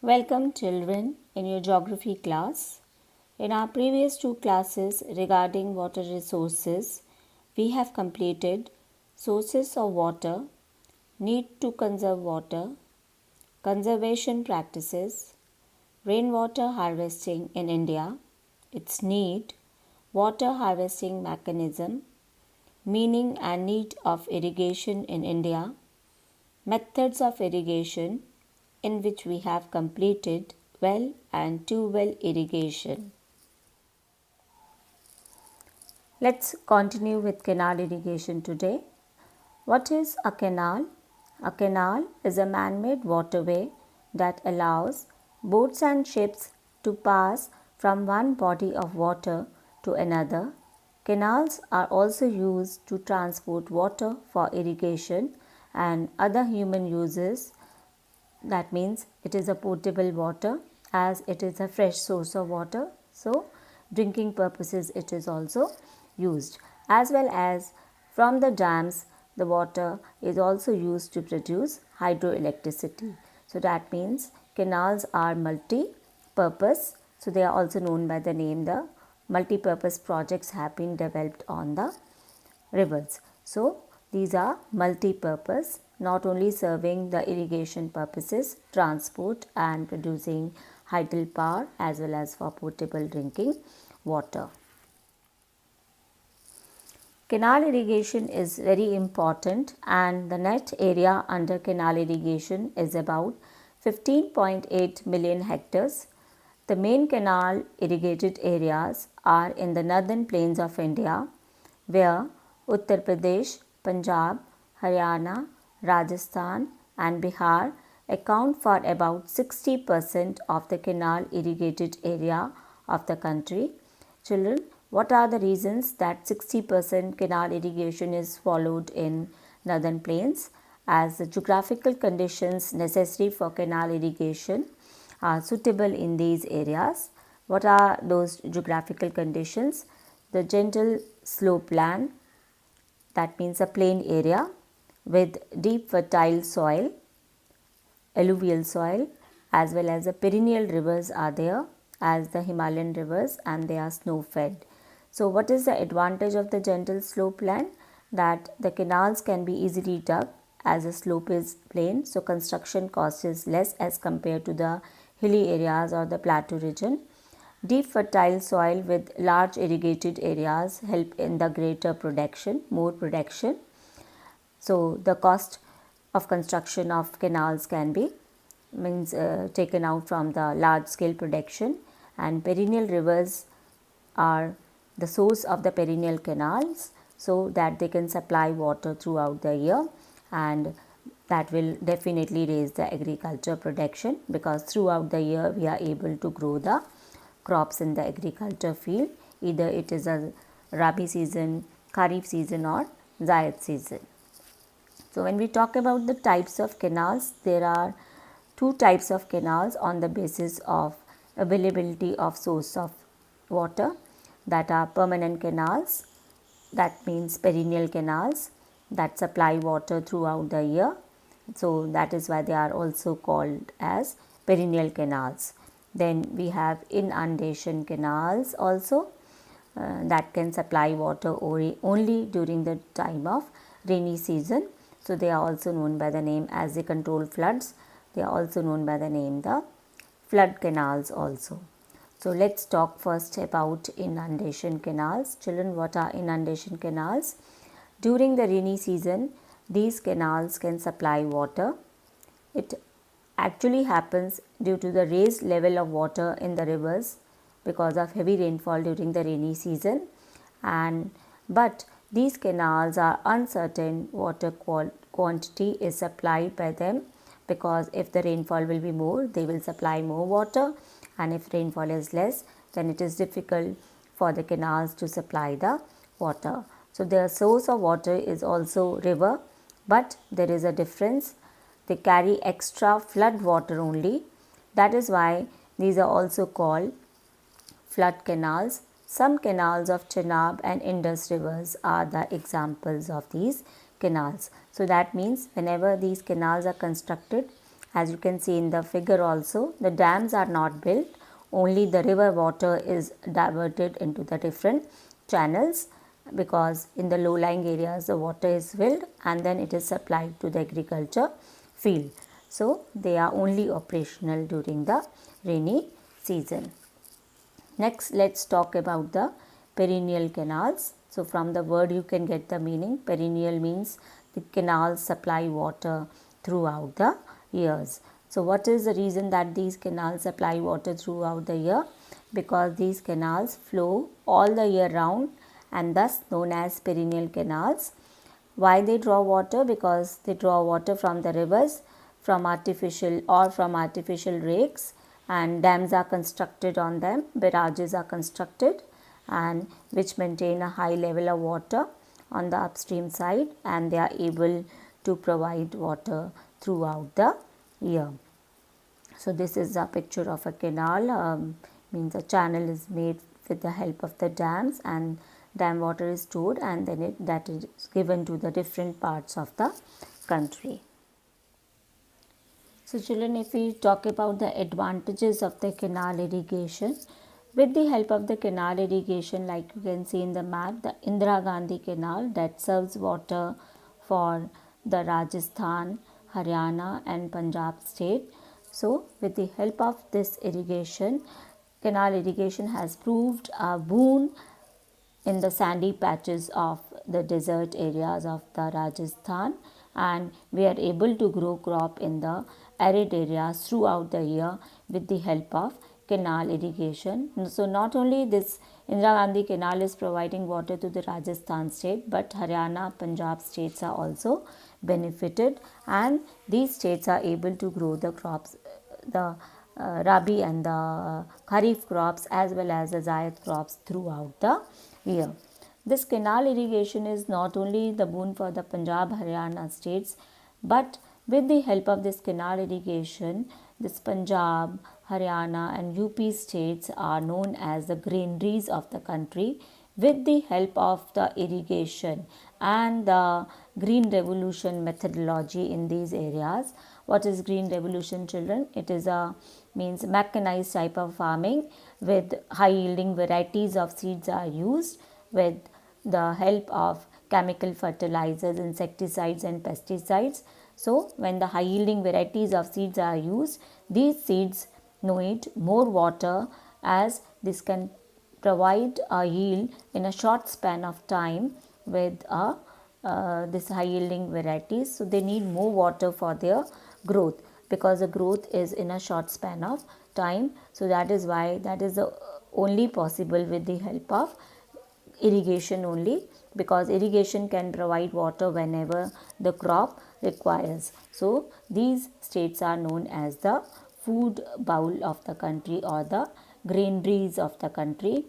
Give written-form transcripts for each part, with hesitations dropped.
Welcome children in your geography class. In our previous two classes regarding water resources, we have completed sources of water, need to conserve water, conservation practices, rainwater harvesting in India, its need, water harvesting mechanism, meaning and need of irrigation in India, methods of irrigation, in which we have completed well and tube well irrigation. Let's continue with canal irrigation today. What is a canal? A canal is a man-made waterway that allows boats and ships to pass from one body of water to another. Canals are also used to transport water for irrigation and other human uses. That means it is a potable water as it is a fresh source of water. So, drinking purposes it is also used, as well as from the dams the water is also used to produce hydroelectricity. So, that means canals are multi-purpose. So, they are also known by the name the multi-purpose projects have been developed on the rivers. So, these are multi-purpose, not only serving the irrigation purposes, transport and producing hydel power as well as for potable drinking water. Canal irrigation is very important and the net area under canal irrigation is about 15.8 million hectares. The main canal irrigated areas are in the northern plains of India, where Uttar Pradesh, Punjab, Haryana, Rajasthan and Bihar account for about 60% of the canal irrigated area of the country. Children, what are the reasons that 60% canal irrigation is followed in northern plains? As the geographical conditions necessary for canal irrigation are suitable in these areas. What are those geographical conditions? The gentle slope land, that means a plain area with deep fertile soil, alluvial soil, as well as the perennial rivers are there as the Himalayan rivers and they are snow fed. So, what is the advantage of the gentle slope land? That the canals can be easily dug as the slope is plain. So, construction cost is less as compared to the hilly areas or the plateau region. Deep fertile soil with large irrigated areas help in the greater production, more production. So, the cost of construction of canals can be taken out from the large scale production, and perennial rivers are the source of the perennial canals so that they can supply water throughout the year, and that will definitely raise the agriculture production because throughout the year we are able to grow the crops in the agriculture field, either it is a Rabi season, Kharif season or Zaid season. So, when we talk about the types of canals, there are two types of canals on the basis of availability of source of water, that are permanent canals, that means perennial canals that supply water throughout the year. So, that is why they are also called as perennial canals. Then we have inundation canals also that can supply water only during the time of rainy season. So, they are also known by the name as they control floods. They are also known by the name the flood canals also. So, let us talk first about inundation canals. Children, what are inundation canals? During the rainy season, these canals can supply water. It actually happens due to the raised level of water in the rivers because of heavy rainfall during the rainy season, but these canals are uncertain water quantity is supplied by them, because if the rainfall will be more, they will supply more water, and if rainfall is less, then it is difficult for the canals to supply the water. So, their source of water is also river, but there is a difference. They carry extra flood water only. That is why these are also called flood canals. Some canals of Chenab and Indus rivers are the examples of these canals. So, that means whenever these canals are constructed As you can see in the figure also, the dams are not built, only the river water is diverted into the different channels, because in the low lying areas the water is filled and then it is supplied to the agriculture field. So, they are only operational during the rainy season. Next, let us talk about the perennial canals. So, from the word you can get the meaning. Perennial means the canals supply water throughout the years. So, what is the reason that these canals supply water throughout the year? Because these canals flow all the year round and thus known as perennial canals. Why they draw water? Because they draw water from the rivers, from artificial lakes, and dams are constructed on them, barrages are constructed, and which maintain a high level of water on the upstream side, and they are able to provide water throughout the year. So, this is a picture of a canal, means a channel is made with the help of the dams, and dam water is stored and then that is given to the different parts of the country. So, children, if we talk about the advantages of the canal irrigation, with the help of the canal irrigation, like you can see in the map, the Indira Gandhi Canal that serves water for the Rajasthan, Haryana and Punjab state. So, with the help of this irrigation, canal irrigation has proved a boon in the sandy patches of the desert areas of the Rajasthan, and we are able to grow crop in the arid areas throughout the year with the help of canal irrigation. So, not only this Indira Gandhi Canal is providing water to the Rajasthan state, but Haryana, Punjab states are also benefited, and these states are able to grow the crops, the Rabi and the Kharif crops as well as the Zaid crops throughout the year. This canal irrigation is not only the boon for the Punjab, Haryana states, but with the help of this canal irrigation, this Punjab, Haryana and UP states are known as the granaries of the country with the help of the irrigation and the green revolution methodology in these areas. What is green revolution, children? It is a means mechanized type of farming with high yielding varieties of seeds are used with the help of chemical fertilizers, insecticides and pesticides. So, when the high yielding varieties of seeds are used, these seeds need more water, as this can provide a yield in a short span of time with this high yielding varieties. So, they need more water for their growth, because the growth is in a short span of time. So, that is why that is the only possible with the help of irrigation only, because irrigation can provide water whenever the crop requires. So, these states are known as the food bowl of the country or the granaries of the country.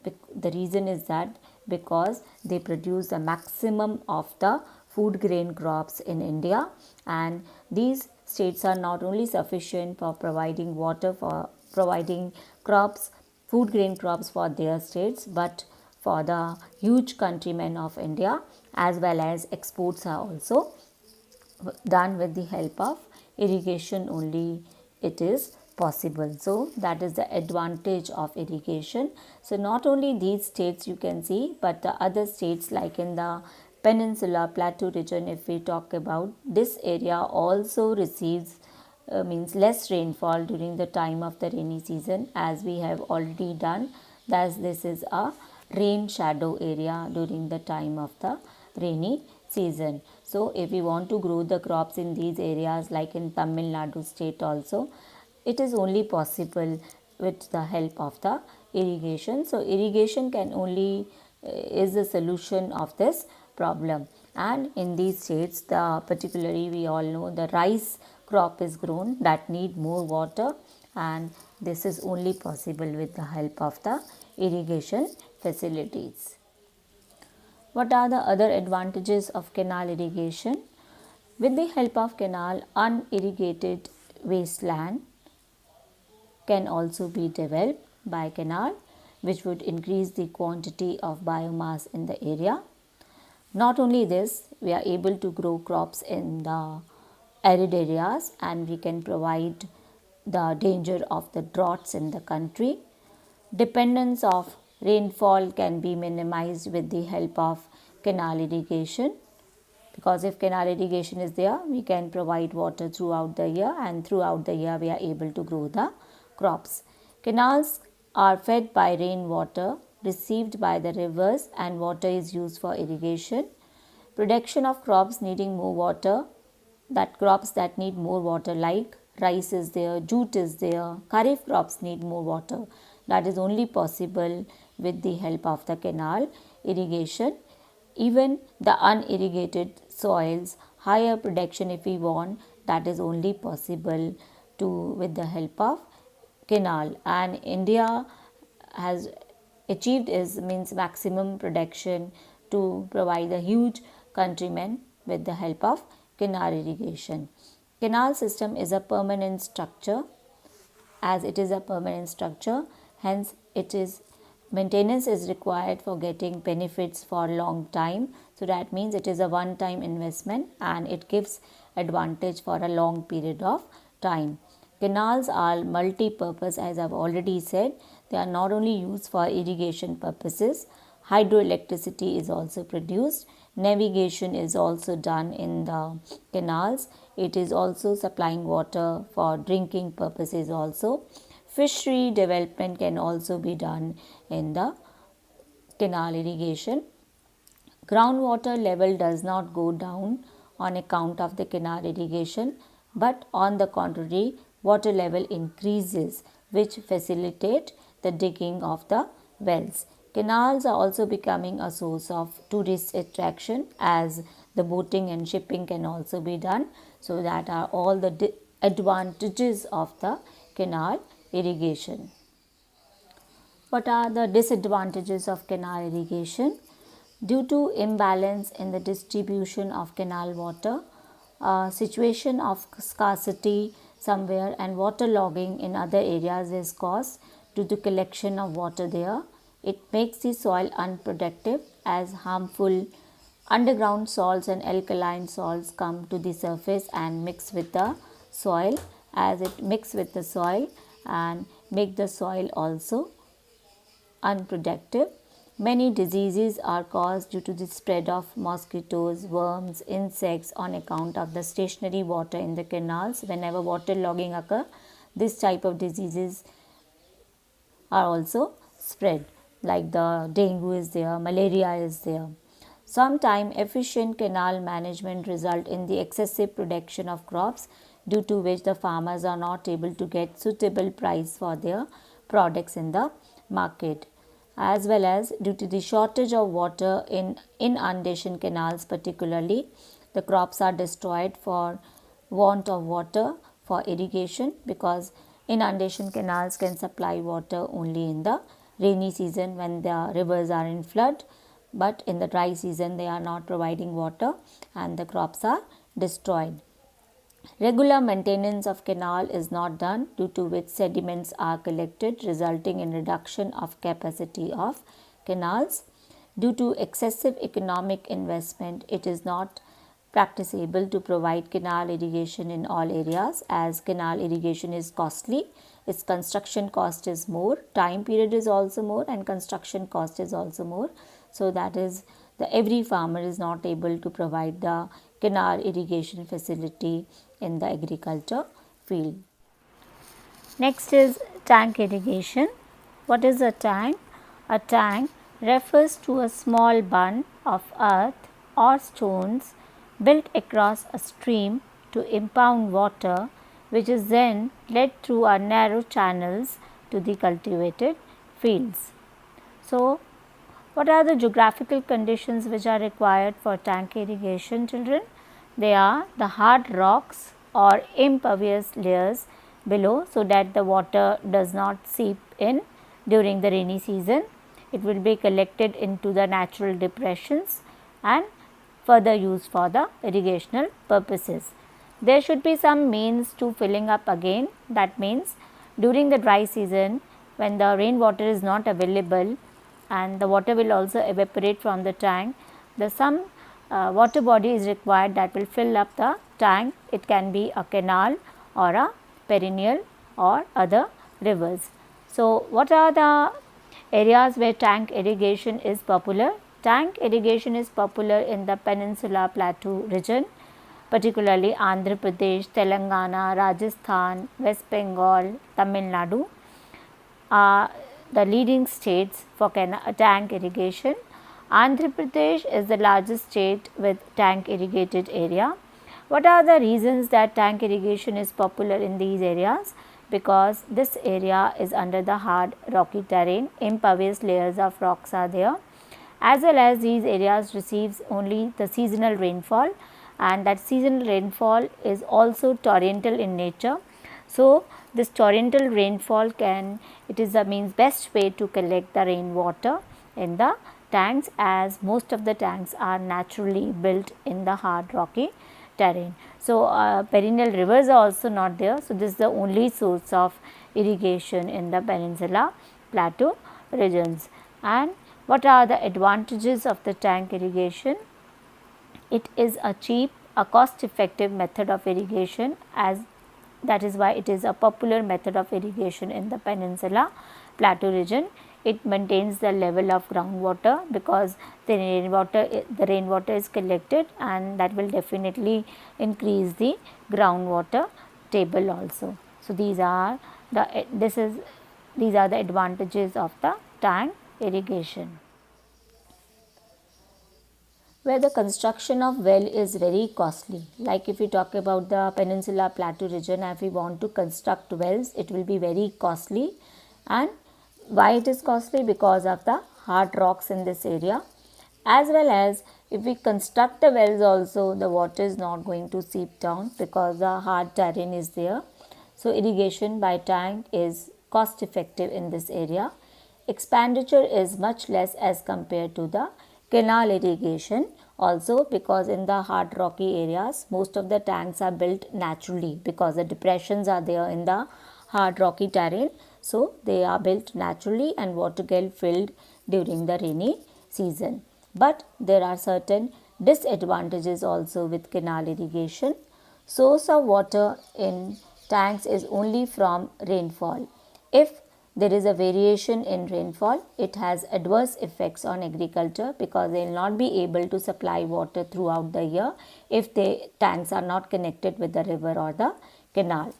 The reason is that because they produce the maximum of the food grain crops in India, and these states are not only sufficient for providing water, for providing crops, food grain crops for their states, but for the huge countrymen of India, as well as exports are also done with the help of irrigation only it is possible. So, that is the advantage of irrigation. So, not only these states you can see, but the other states like in the Peninsula Plateau region, if we talk about, this area also receives means less rainfall during the time of the rainy season, as we have already done, thus this is a rain shadow area during the time of the rainy season. So, if we want to grow the crops in these areas like in Tamil Nadu state also, it is only possible with the help of the irrigation. So, irrigation can only is the solution of this problem, and in these states particularly we all know the rice crop is grown that need more water, and this is only possible with the help of the irrigation facilities. What are the other advantages of canal irrigation? With the help of canal, unirrigated wasteland can also be developed by canal, which would increase the quantity of biomass in the area. Not only this, we are able to grow crops in the arid areas, and we can provide the danger of the droughts in the country. Dependence of rainfall can be minimized with the help of canal irrigation, because if canal irrigation is there, we can provide water throughout the year, and throughout the year we are able to grow the crops. Canals are fed by rainwater received by the rivers, and water is used for irrigation. Production of crops needing more water, that crops that need more water like rice is there, jute is there, kharif crops need more water. That is only possible with the help of the canal irrigation. Even the unirrigated soils, higher production if we want, that is only possible to with the help of canal. And India has achieved is means maximum production to provide a huge countrymen with the help of canal irrigation. Canal system is a permanent structure. As it is a permanent structure, hence it is maintenance is required for getting benefits for long time. So that means it is a one time investment and it gives advantage for a long period of time. Canals are multi-purpose, as I've already said. They are not only used for irrigation purposes, hydroelectricity is also produced, navigation is also done in the canals, it is also supplying water for drinking purposes also. Fishery development can also be done in the canal irrigation. Groundwater level does not go down on account of the canal irrigation, but on the contrary, water level increases, which facilitate the digging of the wells. Canals are also becoming a source of tourist attraction, as the boating and shipping can also be done. So that are all the advantages of the canal irrigation. What are the disadvantages of canal irrigation? Due to imbalance in the distribution of canal water, situation of scarcity somewhere and waterlogging in other areas is caused due to collection of water there. It makes the soil unproductive, as harmful underground salts and alkaline salts come to the surface and mix with the soil. As it mix with the soil and make the soil also unproductive. Many diseases are caused due to the spread of mosquitoes, worms, insects on account of the stationary water in the canals. Whenever water logging occur, this type of diseases are also spread, like the dengue is there, malaria is there. Sometime efficient canal management result in the excessive production of crops, due to which the farmers are not able to get suitable price for their products in the market, as well as due to the shortage of water in inundation canals. Particularly, the crops are destroyed for want of water for irrigation, because inundation canals can supply water only in the rainy season when the rivers are in flood, but in the dry season they are not providing water and the crops are destroyed. Regular maintenance of canal is not done, due to which sediments are collected, resulting in reduction of capacity of canals. Due to excessive economic investment, it is not practicable to provide canal irrigation in all areas, as canal irrigation is costly. Its construction cost is more, time period is also more, and construction cost is also more. So that is every farmer is not able to provide the canal irrigation facility in the agriculture field. Next is tank irrigation. What is a tank? A tank refers to a small bund of earth or stones built across a stream to impound water, which is then led through our narrow channels to the cultivated fields. So, what are the geographical conditions which are required for tank irrigation, children? They are the hard rocks or impervious layers below, so that the water does not seep in during the rainy season. It will be collected into the natural depressions and further used for the irrigational purposes. There should be some means to filling up again. That means during the dry season, when the rainwater is not available and the water will also evaporate from the tank, some water body is required that will fill up the tank, it can be a canal or a perennial or other rivers. So, what are the areas where tank irrigation is popular? Tank irrigation is popular in the Peninsula Plateau region, particularly Andhra Pradesh, Telangana, Rajasthan, West Bengal, Tamil Nadu are the leading states for tank irrigation. Andhra Pradesh is the largest state with tank irrigated area. What are the reasons that tank irrigation is popular in these areas? Because this area is under the hard rocky terrain, impervious layers of rocks are there, as well as these areas receives only the seasonal rainfall, and that seasonal rainfall is also torrential in nature. So, this torrential rainfall it is the means best way to collect the rainwater in the tanks, as most of the tanks are naturally built in the hard rocky terrain. So, perennial rivers are also not there. So, this is the only source of irrigation in the Peninsula Plateau regions. And what are the advantages of the tank irrigation? It is a cheap, a cost effective method of irrigation, as that is why it is a popular method of irrigation in the Peninsula Plateau region. It maintains the level of groundwater because the rainwater is collected, and that will definitely increase the groundwater table also. So, these are the advantages of the tank irrigation. Where the construction of well is very costly. Like if we talk about the Peninsula Plateau region, if we want to construct wells, it will be very costly. And why it is costly? Because of the hard rocks in this area, as well as if we construct the wells also, the water is not going to seep down because the hard terrain is there. So, irrigation by tank is cost effective in this area. Expenditure is much less as compared to the canal irrigation, also because in the hard rocky areas most of the tanks are built naturally because the depressions are there in the hard rocky terrain. So, they are built naturally and water get filled during the rainy season. But there are certain disadvantages also with canal irrigation. Source of water in tanks is only from rainfall. If there is a variation in rainfall, it has adverse effects on agriculture because they will not be able to supply water throughout the year if the tanks are not connected with the river or the canal.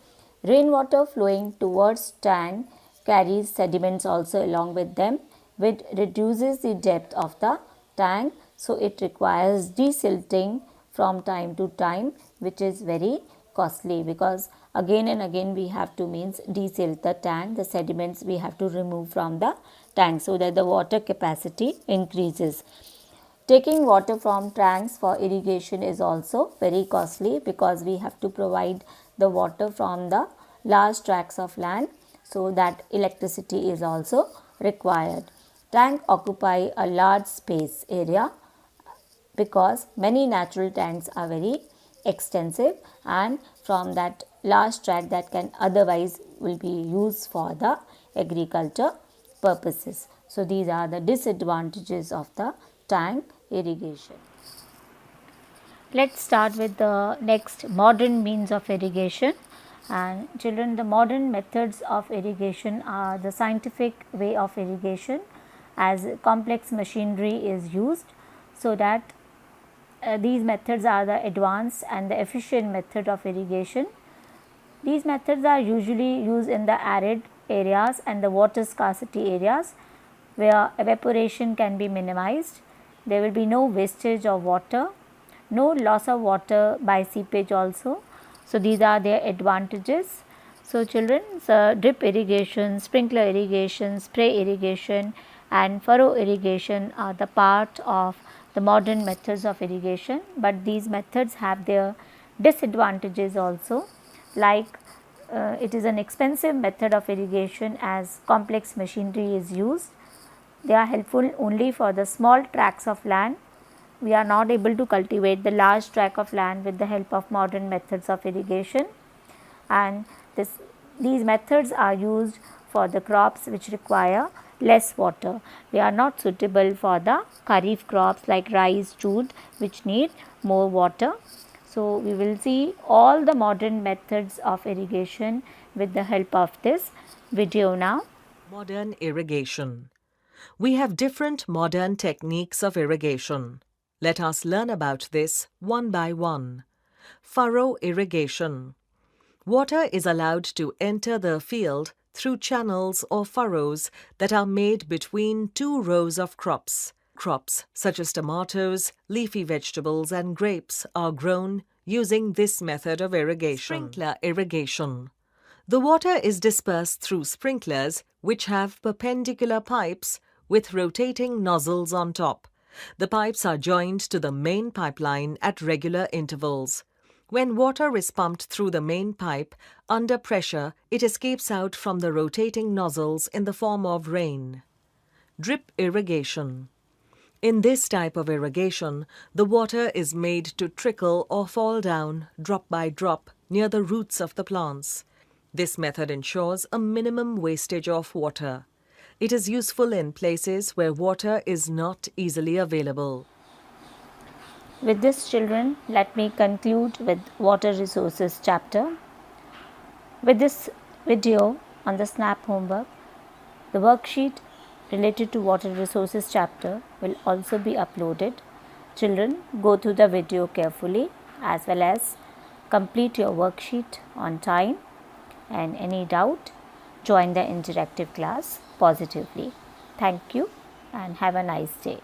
Rainwater flowing towards tank carries sediments also along with them, which reduces the depth of the tank. So, it requires desilting from time to time, which is very costly because again and again we have to desilt the tank, the sediments we have to remove from the tank so that the water capacity increases. Taking water from tanks for irrigation is also very costly because we have to provide the water from the large tracts of land, so that electricity is also required. Tank occupy a large space area because many natural tanks are very extensive, and from that large tract that can otherwise will be used for the agriculture purposes. So, these are the disadvantages of the tank irrigation. Let us start with the next modern means of irrigation. And children, the modern methods of irrigation are the scientific way of irrigation, as complex machinery is used, so that these methods are the advanced and the efficient method of irrigation. These methods are usually used in the arid areas and the water scarcity areas where evaporation can be minimized. There will be no wastage of water, no loss of water by seepage also. So, these are their advantages. So, children, drip irrigation, sprinkler irrigation, spray irrigation and furrow irrigation are the part of the modern methods of irrigation, but these methods have their disadvantages also, like it is an expensive method of irrigation as complex machinery is used. They are helpful only for the small tracts of land. We are not able to cultivate the large tract of land with the help of modern methods of irrigation, and these methods are used for the crops which require less water. They are not suitable for the kharif crops like rice, jute, which need more water. So, So, we will see all the modern methods of irrigation with the help of this video now. Modern irrigation. We have different modern techniques of irrigation. Let us learn about this one by one. Furrow irrigation. Water is allowed to enter the field through channels or furrows that are made between two rows of crops. Crops such as tomatoes, leafy vegetables and grapes are grown using this method of irrigation. Sprinkler irrigation. The water is dispersed through sprinklers which have perpendicular pipes with rotating nozzles on top. The pipes are joined to the main pipeline at regular intervals. When water is pumped through the main pipe, under pressure, it escapes out from the rotating nozzles in the form of rain. Drip irrigation. In this type of irrigation, the water is made to trickle or fall down drop by drop near the roots of the plants. This method ensures a minimum wastage of water. It is useful in places where water is not easily available. With this, children, let me conclude with water resources chapter. With this video on the SNAP homework, the worksheet related to water resources chapter will also be uploaded. Children, go through the video carefully as well as complete your worksheet on time, and any doubt, join the interactive class positively. Thank you and have a nice day.